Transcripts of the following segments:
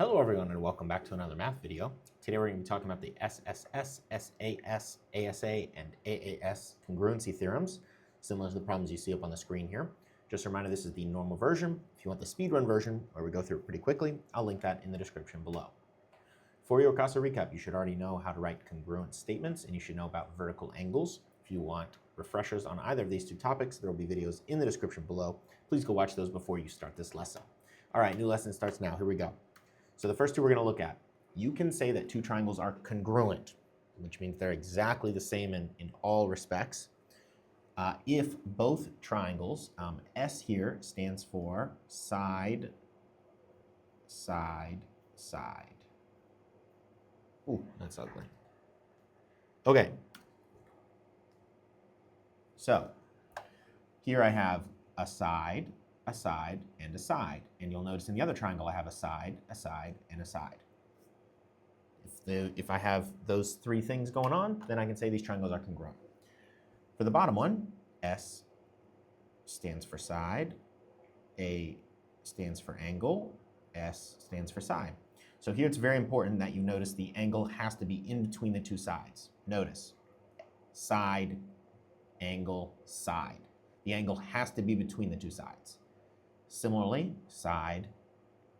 Hello everyone and welcome back to another math video. Today we're going to be talking about the SSS, SAS, ASA, and AAS congruency theorems, similar to the problems you see up on the screen here. Just a reminder, this is the normal version. If you want the speedrun version, where we go through it pretty quickly, I'll link that in the description below. For your Ricasso Recap, you should already know how to write congruent statements, and you should know about vertical angles. If you want refreshers on either of these two topics, there will be videos in the description below. Please go watch those before you start this lesson. All right, new lesson starts now. Here we go. So the first two we're going to look at. You can say that two triangles are congruent, which means they're exactly the same in all respects. If both triangles, S here stands for side, side, side. Ooh, that's ugly. Okay. So here I have a side, and a side. And you'll notice in the other triangle I have a side, and a side. If I have those three things going on, then I can say these triangles are congruent. For the bottom one, S stands for side, A stands for angle, S stands for side. So here it's very important that you notice the angle has to be in between the two sides. Notice, side, angle, side. The angle has to be between the two sides. Similarly, side,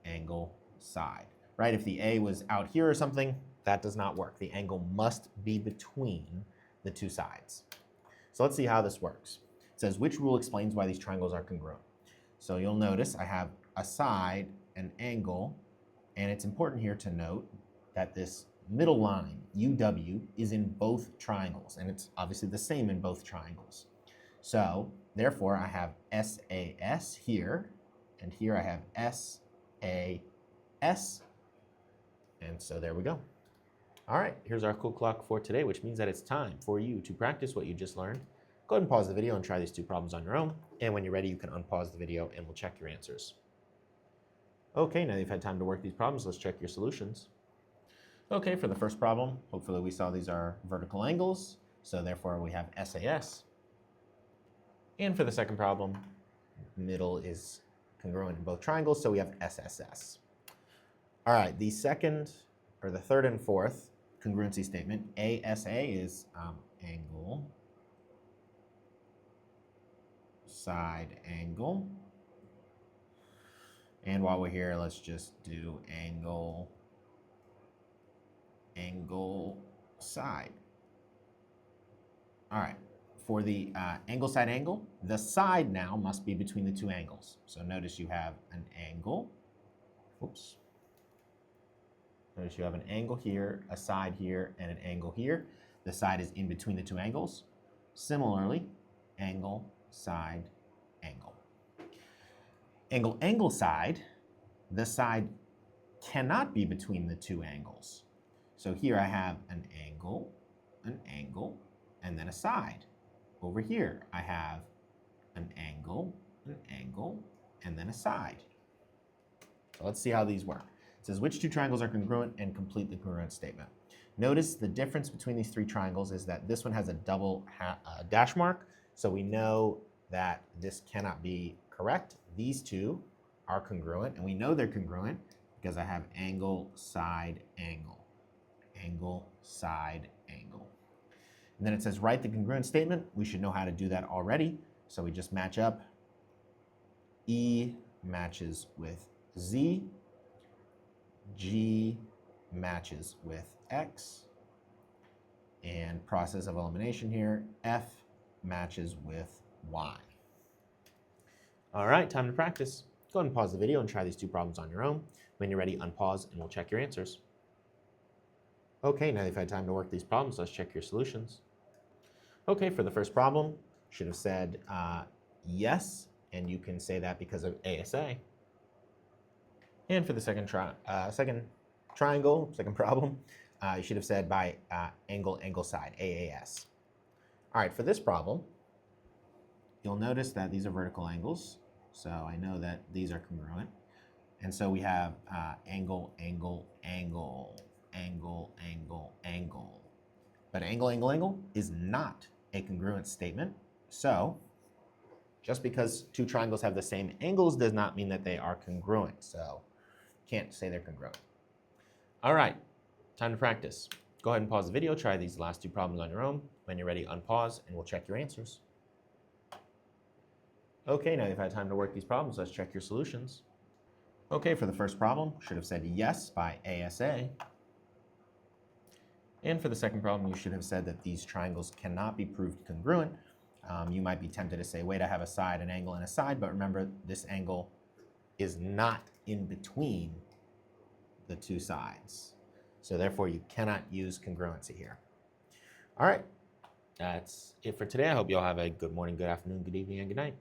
angle, side, right? If the A was out here or something, that does not work. The angle must be between the two sides. So let's see how this works. It says, which rule explains why these triangles are congruent? So you'll notice I have a side, an angle, and it's important here to note that this middle line, UW, is in both triangles, and it's obviously the same in both triangles. So therefore, I have SAS here, and here I have SAS, and so there we go. All right, here's our cool clock for today, which means that it's time for you to practice what you just learned. Go ahead and pause the video and try these two problems on your own, and when you're ready, you can unpause the video and we'll check your answers. Okay, now that you've had time to work these problems, let's check your solutions. Okay, for the first problem, hopefully we saw these are vertical angles, so therefore we have SAS. And for the second problem, middle is congruent in both triangles, so we have SSS. All right, the third and fourth congruency statement, ASA is angle, side, angle. And while we're here, let's just do angle, angle, side. All right. For the angle, side, angle, the side now must be between the two angles. So notice you have an angle. Oops. Notice you have an angle here, a side here, and an angle here. The side is in between the two angles. Similarly, angle, side, angle. Angle, angle, side, the side cannot be between the two angles. So here I have an angle, and then a side. Over here, I have an angle, and then a side. So let's see how these work. It says, which two triangles are congruent, and complete the congruent statement. Notice the difference between these three triangles is that this one has a double dash mark, so we know that this cannot be correct. These two are congruent, and we know they're congruent because I have angle, side, angle, angle, side, angle. And then it says, write the congruent statement. We should know how to do that already. So we just match up. E matches with Z. G matches with X. And process of elimination here, F matches with Y. All right, time to practice. Go ahead and pause the video and try these two problems on your own. When you're ready, unpause and we'll check your answers. Okay, now that you've had time to work these problems, let's check your solutions. Okay, for the first problem, should have said yes, and you can say that because of ASA. And for the second problem, you should have said by angle, angle, side, AAS. All right, for this problem, you'll notice that these are vertical angles, so I know that these are congruent. And so we have angle, angle, angle, angle, angle, angle. But angle, angle, angle is not a congruent statement. So just because two triangles have the same angles does not mean that they are congruent. So can't say they're congruent. All right, time to practice. Go ahead and pause the video, try these last two problems on your own. When you're ready, unpause, and we'll check your answers. Okay, now you've had time to work these problems. Let's check your solutions. Okay, for the first problem, should have said yes by ASA. And for the second problem, you should have said that these triangles cannot be proved congruent. You might be tempted to say, wait, I have a side, an angle, and a side, but remember, this angle is not in between the two sides. So therefore, you cannot use congruency here. All right, that's it for today. I hope you all have a good morning, good afternoon, good evening, and good night.